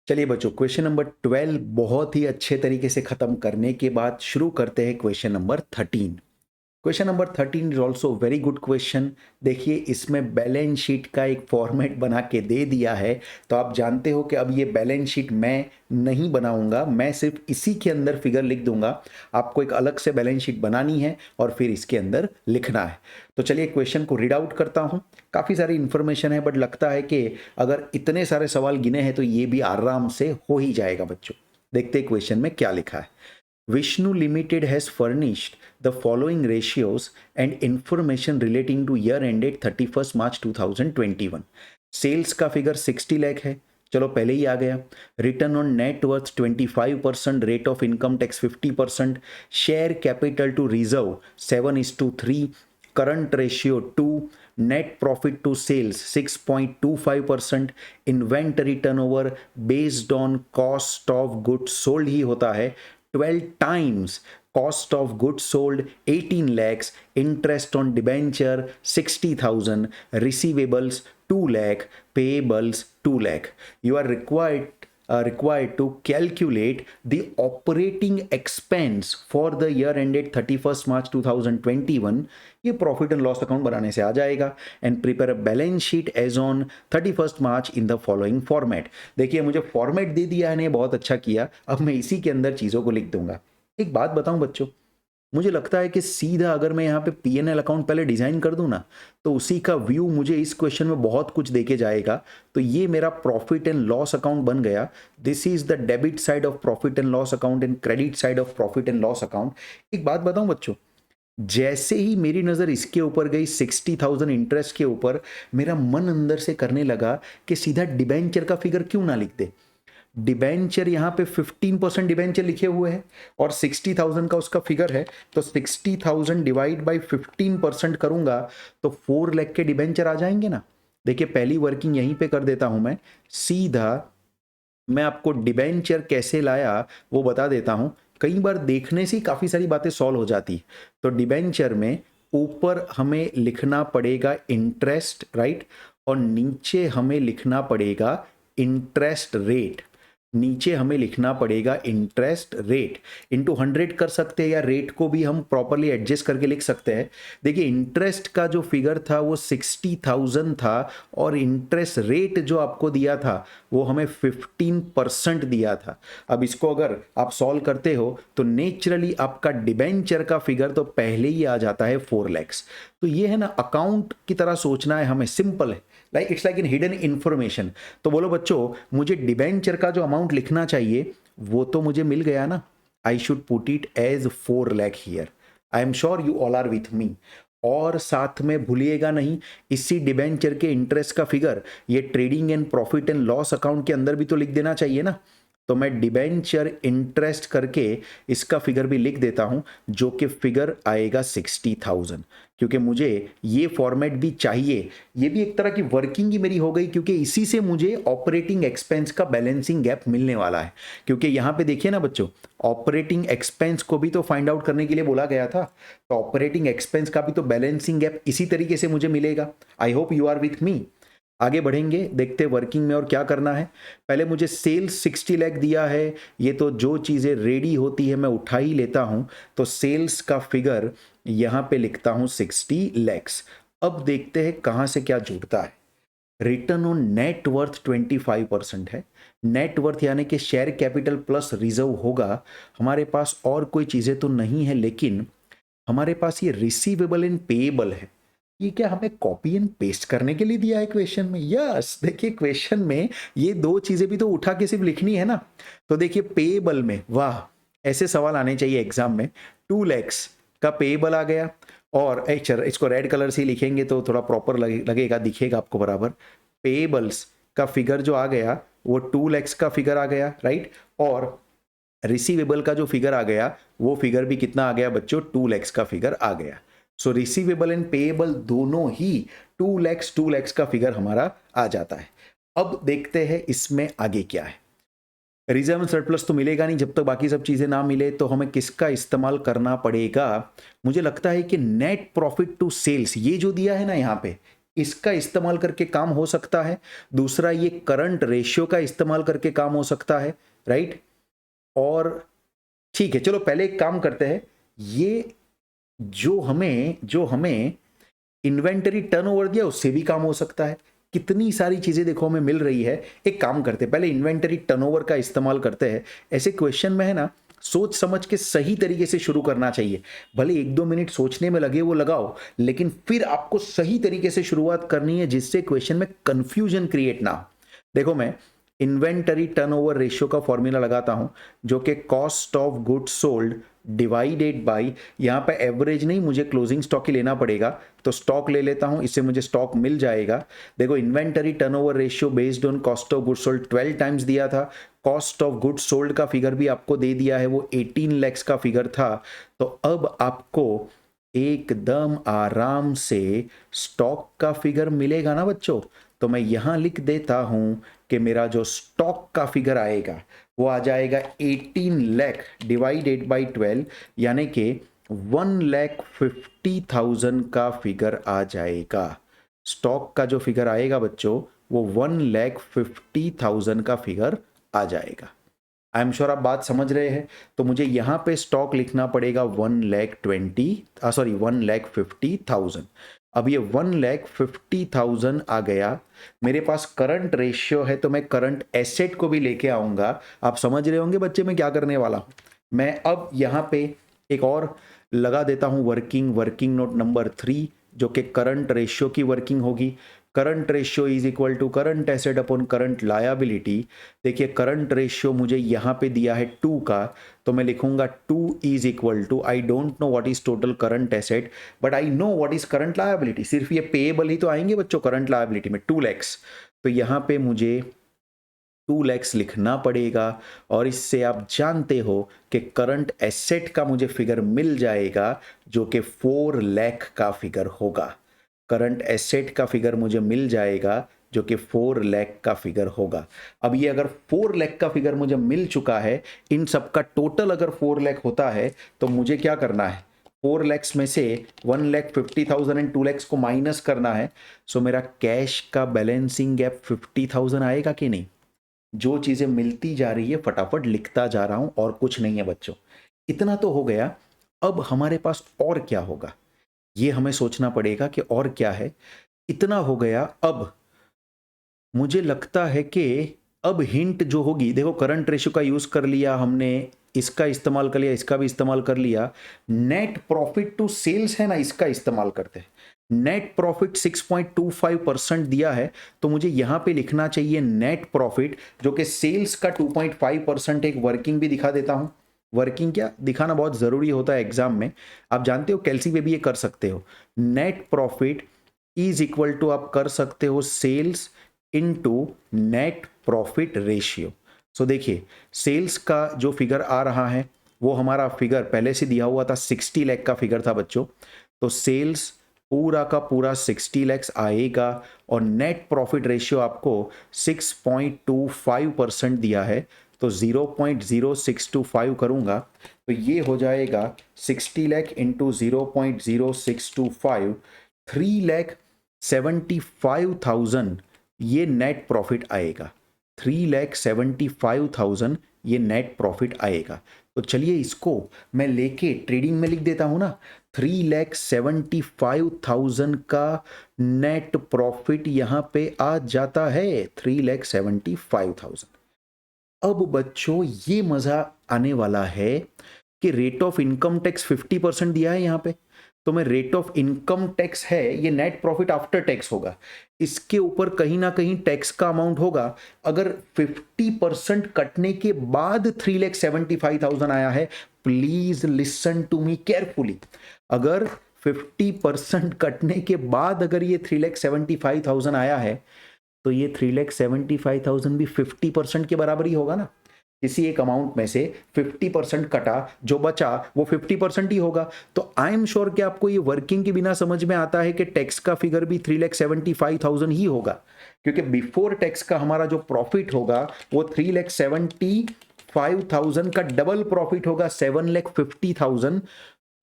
चलिए बच्चों, question number 12 बहुत ही अच्छे तरीके से खत्म करने के बाद शुरू करते हैं question number 13। Question number 13 is also very good question. देखिए, इसमें बैलेंस शीट का एक फॉर्मेट बना के दे दिया है। तो आप जानते हो कि अब ये बैलेंस शीट मैं नहीं बनाऊंगा, मैं सिर्फ इसी के अंदर फिगर लिख दूंगा। आपको एक अलग से बैलेंस शीट बनानी है और फिर इसके अंदर लिखना है। तो चलिए क्वेश्चन को रीड आउट करता हूं। काफ़ी सारी इंफॉर्मेशन है, बट लगता है कि अगर इतने सारे सवाल गिने हैं तो ये भी आराम से हो ही जाएगा बच्चों। देखते हैं क्वेश्चन में क्या लिखा है। Vishnu Limited has furnished the following ratios and information relating to year ended 31st March 2021. Sales का फिगर 60 लाख है, चलो पहले ही आ गया। Return on net worth 25%, rate of income tax 50%, share capital to reserve 7:3, current ratio 2, net profit to sales 6.25%, inventory turnover based on cost of goods sold ही होता है 12 times, cost of goods sold 18 lakhs, interest on debenture 60,000, receivables 2 lakh, payables 2 lakh. You are required to calculate the operating expense for the year ended 31st March 2021. ये profit and loss account बनाने से आ जाएगा। And prepare a balance sheet as on 31st March in the following format. देखिए, मुझे format दे दिया है ने, बहुत अच्छा किया। अब मैं इसी के अंदर चीज़ों को लिख दूंगा। एक बात बताऊं बच्चों, मुझे लगता है कि सीधा अगर मैं यहाँ पे पीएनएल अकाउंट पहले डिजाइन कर दूं ना, तो उसी का व्यू मुझे इस क्वेश्चन में बहुत कुछ देके जाएगा। तो ये मेरा प्रॉफिट एंड लॉस अकाउंट बन गया। This is the debit side of profit and loss account and credit side of profit and loss account. एक बात बताऊं बच्चों, जैसे ही मेरी नज़र इसके ऊपर गई 60,000 इंटरेस्ट के ऊपर, मेरा मन अंदर से करने लगा कि सीधा डिबेंचर का फिगर क्यों ना लिख दे। डिबेंचर यहाँ पे 15% डिबेंचर लिखे हुए हैं और 60,000 का उसका फिगर है। तो 60,000 डिवाइड बाई 15% करूंगा तो 4 लाख के डिबेंचर आ जाएंगे ना। देखिए, पहली वर्किंग यहीं पे कर देता हूं मैं सीधा। मैं आपको डिबेंचर कैसे लाया वो बता देता हूं। कई बार देखने से ही काफ़ी सारी बातें सॉल्व हो जाती। तो डिबेंचर में ऊपर हमें लिखना पड़ेगा इंटरेस्ट, राइट, और नीचे हमें लिखना पड़ेगा इंटरेस्ट रेट। नीचे हमें लिखना पड़ेगा इंटरेस्ट रेट। इंटू 100 कर सकते हैं या रेट को भी हम प्रॉपरली एडजस्ट करके लिख सकते हैं। देखिए, इंटरेस्ट का जो फिगर था वो 60,000 था और इंटरेस्ट रेट जो आपको दिया था वो हमें 15% दिया था। अब इसको अगर आप सॉल्व करते हो तो नेचुरली आपका डिबेंचर का फिगर तो पहले ही आ जाता है 4 लैक्स। तो ये है ना, अकाउंट की तरह सोचना है हमें, सिंपल है, like it's like in hidden information. तो बोलो बच्चों, मुझे डिबेंचर का जो अमाउंट लिखना चाहिए वो तो मुझे मिल गया ना। I should put it as 4 lakh here. I am sure you all are with me. और साथ में भूलिएगा नहीं, इसी डिबेंचर के इंटरेस्ट का फिगर ये trading and profit and loss account के अंदर भी तो लिख देना चाहिए ना। तो मैं डिबेंचर इंटरेस्ट करके इसका फिगर भी लिख देता हूं, जो कि फिगर आएगा 60,000। क्योंकि मुझे ये फॉर्मेट भी चाहिए। ये भी एक तरह की वर्किंग ही मेरी हो गई, क्योंकि इसी से मुझे ऑपरेटिंग एक्सपेंस का बैलेंसिंग गैप मिलने वाला है। क्योंकि यहां पे देखिए ना बच्चों, ऑपरेटिंग एक्सपेंस को भी तो फाइंड आउट करने के लिए बोला गया था। तो ऑपरेटिंग एक्सपेंस का भी तो बैलेंसिंग गैप इसी तरीके से मुझे मिलेगा। I hope you are with me. आगे बढ़ेंगे, देखते वर्किंग में और क्या करना है। पहले मुझे सेल्स 60 लाख दिया है। ये तो जो चीज़ें रेडी होती है मैं उठा ही लेता हूं। तो सेल्स का फिगर यहां पे लिखता हूं 60 लैक्स। अब देखते हैं कहां से क्या जुड़ता है। रिटर्न ऑन नेट वर्थ 25% है। नेट वर्थ यानी कि शेयर कैपिटल प्लस रिजर्व होगा। हमारे पास और कोई चीज़ें तो नहीं है, लेकिन हमारे पास ये रिसीवेबल एंड पेएबल है। ये क्या हमें कॉपी एंड पेस्ट करने के लिए दिया है क्वेश्चन में? यस, देखिए क्वेश्चन में ये दो चीजें भी तो उठा के सिर्फ लिखनी है ना। तो देखिए, पेएबल में, वाह, ऐसे सवाल आने चाहिए एग्जाम में। 2 लैक्स का पेएबल आ गया। और इसको रेड कलर से लिखेंगे तो थोड़ा प्रॉपर लगेगा, दिखेगा आपको बराबर। पेएबल्स का फिगर जो आ गया वो 2 लैक्स का फिगर आ गया, राइट। और रिसीवेबल का जो फिगर आ गया वो फिगर भी कितना आ गया बच्चों? 2 लैक्स का फिगर आ गया। सो रिसीवेबल एंड पेएबल दोनों ही 2 लैक्स का फिगर हमारा आ जाता है। अब देखते हैं इसमें आगे क्या है। रिजर्व एंड सरप्लस तो मिलेगा नहीं जब तक बाकी सब चीजें ना मिले। तो हमें किसका इस्तेमाल करना पड़ेगा? मुझे लगता है कि नेट प्रॉफिट टू सेल्स, ये जो दिया है ना यहाँ पे, इसका इस्तेमाल करके काम हो सकता है, दूसरा ये करंट रेशियो का इस्तेमाल करके काम हो सकता है, राइट। और ठीक है, चलो पहले एक काम करते हैं, ये जो हमें इन्वेंटरी टर्नओवर दिया उससे भी काम हो सकता है। कितनी सारी चीजें देखो हमें मिल रही है। एक काम करते हैं, पहले इन्वेंटरी टर्नओवर का इस्तेमाल करते हैं। ऐसे क्वेश्चन में है ना, सोच समझ के सही तरीके से शुरू करना चाहिए। भले 1-2 मिनट सोचने में लगे वो लगाओ, लेकिन फिर आपको सही तरीके से शुरुआत करनी है जिससे क्वेश्चन में कंफ्यूजन क्रिएट ना हो। देखो मैं इन्वेंटरी टर्नओवर रेशियो का फॉर्मूला लगाता हूं, जो कि cost of goods sold divided by, यहां पे एवरेज नहीं, मुझे क्लोजिंग स्टॉक ही लेना पड़ेगा, तो स्टॉक ले लेता हूं, इससे मुझे स्टॉक मिल जाएगा। देखो inventory turnover ratio based on cost of goods sold 12 times दिया था, कॉस्ट ऑफ गुड्स सोल्ड का फिगर भी आपको दे दिया है, वो 18 लैक्स का फिगर था। तो अब आपको एकदम आराम से स्टॉक का फिगर मिलेगा ना बच्चों। तो मैं यहां लिख देता हूं कि मेरा जो स्टॉक का फिगर आएगा वो आ जाएगा 18 लाख डिवाइडेड बाई 12, यानी कि 1,50,000 का फिगर आ जाएगा। स्टॉक का जो फिगर आएगा बच्चों वो 1,50,000 का फिगर आ जाएगा। आई एम श्योर आप बात समझ रहे हैं। तो मुझे यहां पे स्टॉक लिखना पड़ेगा 1,50,000। अब ये 1,50,000 आ गया, मेरे पास करंट रेशियो है तो मैं करंट एसेट को भी लेके आऊंगा। आप समझ रहे होंगे बच्चे मैं क्या करने वाला हूं। मैं अब यहां पे एक और लगा देता हूं वर्किंग नोट नंबर 3, जो कि करंट रेशियो की वर्किंग होगी। Current ratio is equal to current asset upon current liability. देखिए करंट रेशियो मुझे यहाँ पे दिया है 2 का, तो मैं लिखूंगा 2 is equal to, I don't know what is total current asset but I know what is current liability. सिर्फ ये पेएबल ही तो आएंगे बच्चों करंट लायबिलिटी में, 2 लैक्स। तो यहाँ पे मुझे 2 लैक्स लिखना पड़ेगा, और इससे आप जानते हो कि करंट एसेट का मुझे फिगर मिल जाएगा जो कि 4 लाख का फिगर होगा। करंट एसेट का फिगर मुझे मिल जाएगा जो कि 4 लाख का फिगर होगा। अब ये अगर 4 लाख का फिगर मुझे मिल चुका है, इन सब का टोटल अगर 4 लाख होता है तो मुझे क्या करना है, 4 लैक्स में से 1,50,000 एंड 2 लैक्स को माइनस करना है। सो मेरा कैश का बैलेंसिंग गैप 50,000 आएगा कि नहीं। जो चीजें मिलती जा रही है फटाफट लिखता जा रहा हूं, और कुछ नहीं है बच्चों। इतना तो हो गया। अब हमारे पास और क्या होगा ये हमें सोचना पड़ेगा कि और क्या है। इतना हो गया, अब मुझे लगता है कि अब हिंट जो होगी, देखो करंट रेशियो का यूज कर लिया हमने, इसका इस्तेमाल कर लिया, इसका भी इस्तेमाल कर लिया। नेट प्रॉफिट टू सेल्स है ना, इसका इस्तेमाल करते हैं। नेट प्रॉफिट 6.25% दिया है, तो मुझे यहां पे लिखना चाहिए नेट प्रॉफिट, जो कि सेल्स का 2.5%। एक वर्किंग भी दिखा देता हूं। वर्किंग क्या दिखाना बहुत जरूरी होता है एग्जाम में, आप जानते हो कैलसी पे भी ये कर सकते हो। Net profit is equal to आप कर सकते हो sales into net profit ratio. So देखिए सेल्स का जो फिगर आ रहा है वो हमारा फिगर पहले से दिया हुआ था, 60 लाख का फिगर था बच्चों। तो सेल्स पूरा का पूरा 60 लैक्स आएगा, और नेट प्रॉफिट रेशियो आपको 6.25% दिया है, तो 0.0625 करूंगा तो ये हो जाएगा 60 लाख इंटू 0.0625, 3,75,000 ये नेट प्रॉफिट आएगा। 3,75,000 ये नेट प्रॉफिट आएगा। तो चलिए इसको मैं लेके ट्रेडिंग में लिख देता हूं ना। 3,75,000 का नेट प्रॉफिट यहां पे आ जाता है, 3,75,000। अब बच्चों ये मजा आने वाला है कि रेट ऑफ इनकम टैक्स 50% दिया है यहां पे, तो मैं रेट ऑफ इनकम टैक्स है, ये नेट प्रॉफिट आफ्टर टैक्स होगा, इसके ऊपर कहीं ना कहीं टैक्स का अमाउंट होगा। अगर 50% कटने के बाद 3,75,000 आया है, please listen to me carefully. अगर 50% कटने के बाद अगर ये 3,75,000 आया है, तो ये 3,75,000 भी 50% के बराबर ही होगा ना। किसी एक अमाउंट में से 50% कटा, जो बचा वो 50% ही होगा। तो आई एम श्योर कि आपको ये वर्किंग के बिना समझ में आता है कि टैक्स का फिगर भी 3,75,000 ही होगा, क्योंकि बिफोर टैक्स का हमारा जो प्रॉफिट होगा वो 3,75,000 का डबल प्रॉफिट होगा, 7,50,000।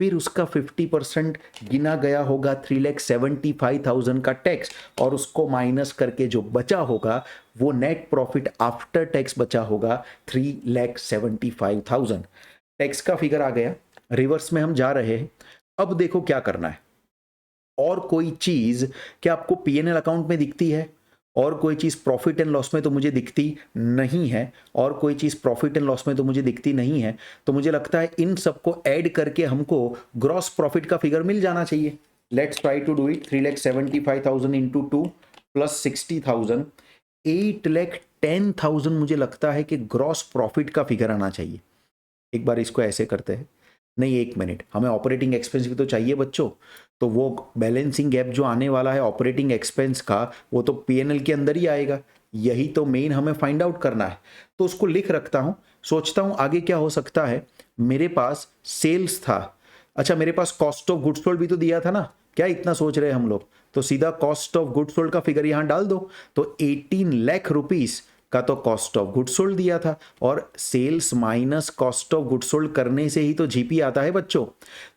फिर उसका 50% गिना गया होगा 3,75,000 का टैक्स, और उसको माइनस करके जो बचा होगा वो नेट प्रॉफिट आफ्टर टैक्स बचा होगा 3,75,000। टैक्स का फिगर आ गया, रिवर्स में हम जा रहे हैं। अब देखो क्या करना है, और कोई चीज क्या आपको पीएनएल अकाउंट में दिखती है? और कोई चीज प्रॉफिट एंड लॉस में तो मुझे दिखती नहीं है, और कोई चीज प्रॉफिट एंड लॉस में तो मुझे दिखती नहीं है। तो मुझे लगता है इन सबको ऐड करके हमको ग्रॉस प्रॉफिट का फिगर मिल जाना चाहिए। Let's try to do it. 3,75,000 into 2 plus 60,000, 8,10,000 मुझे लगता है कि ग्रॉस प्रॉफिट का फिगर आना चाहिए। एक बार इसको ऐसे करते हैं, नहीं एक मिनट, हमें ऑपरेटिंग एक्सपेंस भी तो चाहिए बच्चों। तो वो बैलेंसिंग गैप जो आने वाला है ऑपरेटिंग एक्सपेंस का, वो तो पीएनएल के अंदर ही आएगा। यही तो मेन हमें फाइंड आउट करना है। तो उसको लिख रखता हूं, सोचता हूं आगे क्या हो सकता है। मेरे पास सेल्स था, अच्छा मेरे पास कॉस्ट ऑफ गुड्स सोल्ड भी तो दिया था ना, क्या इतना सोच रहे हैं हम लोग? तो सीधा कॉस्ट ऑफ गुड्स सोल्ड का फिगर यहां डाल दो। तो 18 लाख रुपीस का तो कॉस्ट ऑफ गुड्स सोल्ड दिया था, और sales minus cost of goods sold करने से ही तो जीपी आता है बच्चों।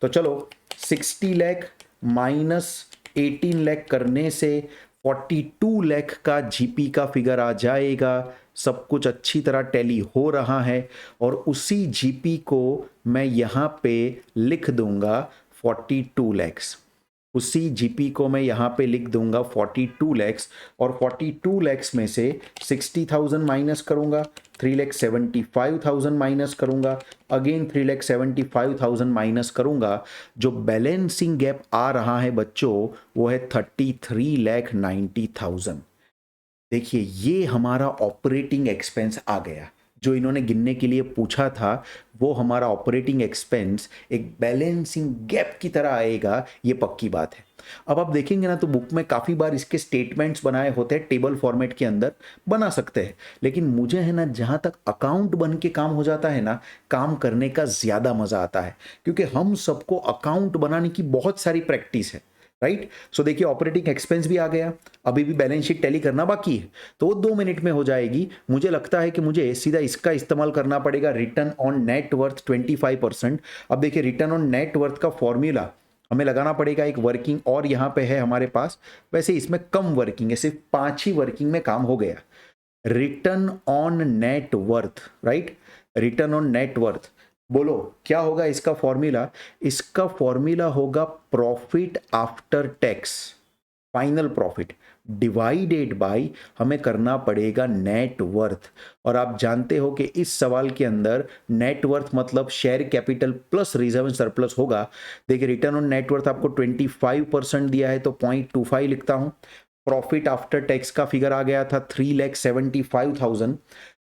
तो चलो 60 लाख माइनस 18 लाख करने से 42 लाख का जीपी का फिगर आ जाएगा। सब कुछ अच्छी तरह टैली हो रहा है, और उसी जीपी को मैं यहां पे लिख दूंगा 42 लैक्स। उसी जीपी को मैं यहाँ पे लिख दूंगा 42 लैक्स, और 42 लैक्स में से 60,000 माइनस करूंगा, 3,75,000 माइनस करूंगा, अगेन 3,75,000 माइनस करूंगा। जो बैलेंसिंग गैप आ रहा है बच्चों वो है 33,90,000। देखिए ये हमारा ऑपरेटिंग एक्सपेंस आ गया। जो इन्होंने गिनने के लिए पूछा था वो हमारा ऑपरेटिंग एक्सपेंस एक बैलेंसिंग गैप की तरह आएगा, ये पक्की बात है। अब आप देखेंगे ना तो बुक में काफ़ी बार इसके स्टेटमेंट्स बनाए होते हैं, टेबल फॉर्मेट के अंदर बना सकते हैं। लेकिन मुझे है ना जहाँ तक अकाउंट बन के काम हो जाता है ना, काम करने का ज़्यादा मज़ा आता है, क्योंकि हम सबको अकाउंट बनाने की बहुत सारी प्रैक्टिस है, राइट। सो देखिए ऑपरेटिंग एक्सपेंस भी आ गया, अभी भी बैलेंस शीट टैली करना बाकी है, तो वो 2 मिनट में हो जाएगी। मुझे लगता है कि मुझे सीधा इसका इस्तेमाल करना पड़ेगा, रिटर्न ऑन नेट वर्थ 25%। अब देखिए रिटर्न ऑन नेट वर्थ का फॉर्मूला हमें लगाना पड़ेगा एक वर्किंग, और यहाँ पे है हमारे पास, वैसे इसमें कम वर्किंग है, सिर्फ 5 ही वर्किंग में काम हो गया। Return on net worth, right, return on net worth, बोलो क्या होगा इसका फॉर्मूला? इसका फॉर्मूला होगा profit after tax, final profit divided by, हमें करना पड़ेगा नेट वर्थ। और आप जानते हो कि इस सवाल के अंदर नेट वर्थ मतलब share capital plus reserve and surplus होगा। देखिए रिटर्न ऑन नेट वर्थ आपको 25% दिया है तो 0.25 लिखता हूं। प्रॉफिट आफ्टर टैक्स का फिगर आ गया था 3,75,000,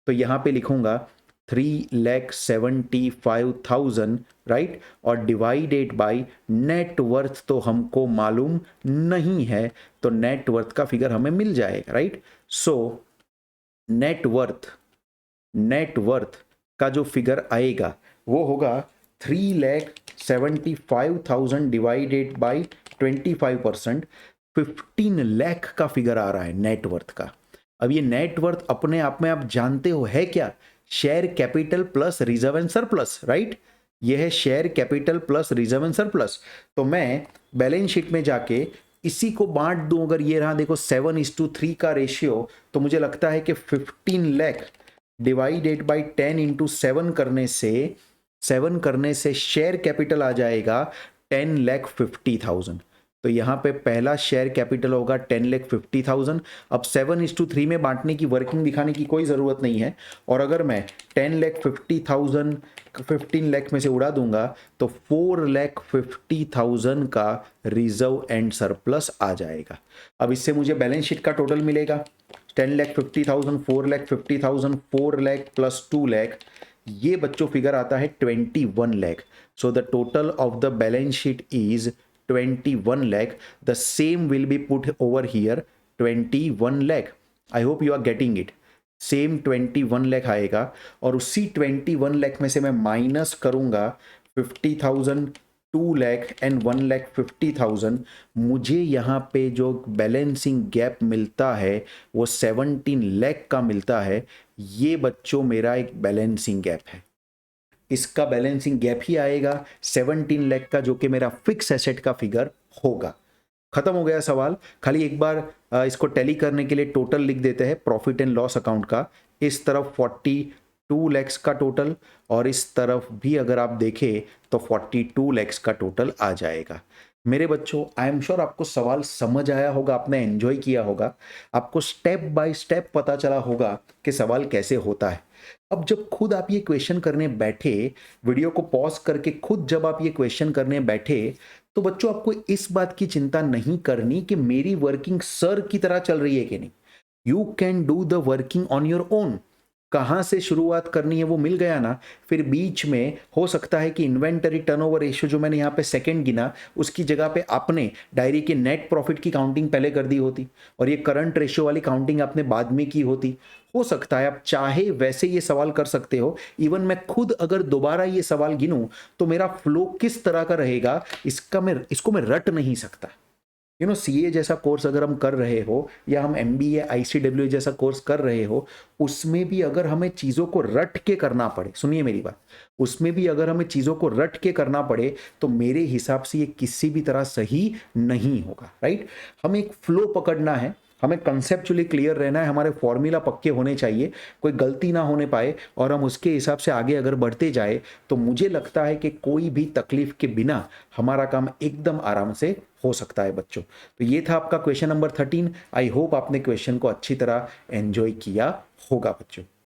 तो यहां पे लिखूंगा 3,75,000, राइट, और डिवाइडेड बाय नेट वर्थ तो हमको मालूम नहीं है, तो नेट वर्थ का फिगर हमें मिल जाएगा, राइट। सो नेट वर्थ का जो फिगर आएगा वो होगा 3,75,000 डिवाइडेड बाय 25%, 15 लाख का फिगर आ रहा है नेट वर्थ का। अब ये नेट वर्थ अपने आप में आप जानते हो है क्या? Share capital plus reserve and surplus, right. ये है share capital plus reserve and surplus. तो मैं बैलेंस शीट में जाके इसी को बांट दूं, अगर ये रहा देखो 7:3 का रेशियो, तो मुझे लगता है कि 15 लाख डिवाइडेड बाई 10 इंटू 7 करने से शेयर कैपिटल आ जाएगा 10,50,000। तो यहाँ पे पहला शेयर कैपिटल होगा 10,50,000। अब 7:3 में बांटने की वर्किंग दिखाने की कोई ज़रूरत नहीं है, और अगर मैं 10,50,000 15 लाख में से उड़ा दूंगा तो 4,50,000 का रिजर्व एंड सरप्लस आ जाएगा। अब इससे मुझे बैलेंस शीट का टोटल मिलेगा 10,50,000, 4,50,000, 4 लाख प्लस 2 लाख, ये बच्चों फिगर आता है 21 lakh. So the total of the balance sheet is 21 lakh. The same will be put over here 21 lakh. I hope you are getting it. Same 21 lakh आएगा, और उसी 21 लाख में से मैं माइनस करूंगा 50,000, 2 लाख एंड 1,50,000। मुझे यहाँ पे जो बैलेंसिंग गैप मिलता है वो 17 लाख का मिलता है। ये बच्चों मेरा एक बैलेंसिंग गैप है। इसका बैलेंसिंग गैप ही आएगा 17 लाख का, जो कि मेरा फिक्स एसेट का फिगर होगा। खत्म हो गया सवाल। खाली एक बार इसको टैली करने के लिए टोटल लिख देते हैं प्रॉफिट एंड लॉस अकाउंट का। इस तरफ 42 लैक्स का टोटल और इस तरफ भी अगर आप देखें तो 42 लैक्स का टोटल आ जाएगा। मेरे बच्चों, आई एम श्योर आपको सवाल समझ आया होगा, आपने एंजॉय किया होगा, आपको स्टेप बाय स्टेप पता चला होगा कि सवाल कैसे होता है। अब जब खुद आप ये क्वेश्चन करने बैठे, वीडियो को पॉज करके खुद जब आप ये क्वेश्चन करने बैठे, तो बच्चों आपको इस बात की चिंता नहीं करनी कि मेरी वर्किंग सर की तरह चल रही है कि नहीं। You can do the working on your own. कहाँ से शुरुआत करनी है वो मिल गया ना। फिर बीच में हो सकता है कि इन्वेंटरी टर्नओवर रेशियो जो मैंने यहाँ पे सेकंड गिना, उसकी जगह पे आपने डायरी के नेट प्रॉफिट की काउंटिंग पहले कर दी होती और ये करंट रेशियो वाली काउंटिंग आपने बाद में की होती। हो सकता है आप चाहे वैसे ये सवाल कर सकते हो। इवन मैं खुद अगर दोबारा ये सवाल गिनूं तो मेरा फ्लो किस तरह का रहेगा, इसको मैं रट नहीं सकता। सीए जैसा कोर्स अगर हम कर रहे हो या हम एमबीए आईसीडब्ल्यू जैसा कोर्स कर रहे हो, उसमें भी अगर हमें चीज़ों को रट के करना पड़े, सुनिए मेरी बात, उसमें भी अगर हमें चीज़ों को रट के करना पड़े तो मेरे हिसाब से ये किसी भी तरह सही नहीं होगा, राइट। हमें एक फ्लो पकड़ना है, हमें कंसेप्चुअली क्लियर रहना है, हमारे फॉर्मूला पक्के होने चाहिए, कोई गलती ना होने पाए और हम उसके हिसाब से आगे अगर बढ़ते जाए तो मुझे लगता है कि कोई भी तकलीफ के बिना हमारा काम एकदम आराम से हो सकता है बच्चों। तो ये था आपका क्वेश्चन नंबर 13। आई होप आपने क्वेश्चन को अच्छी तरह एंजॉय किया होगा बच्चों।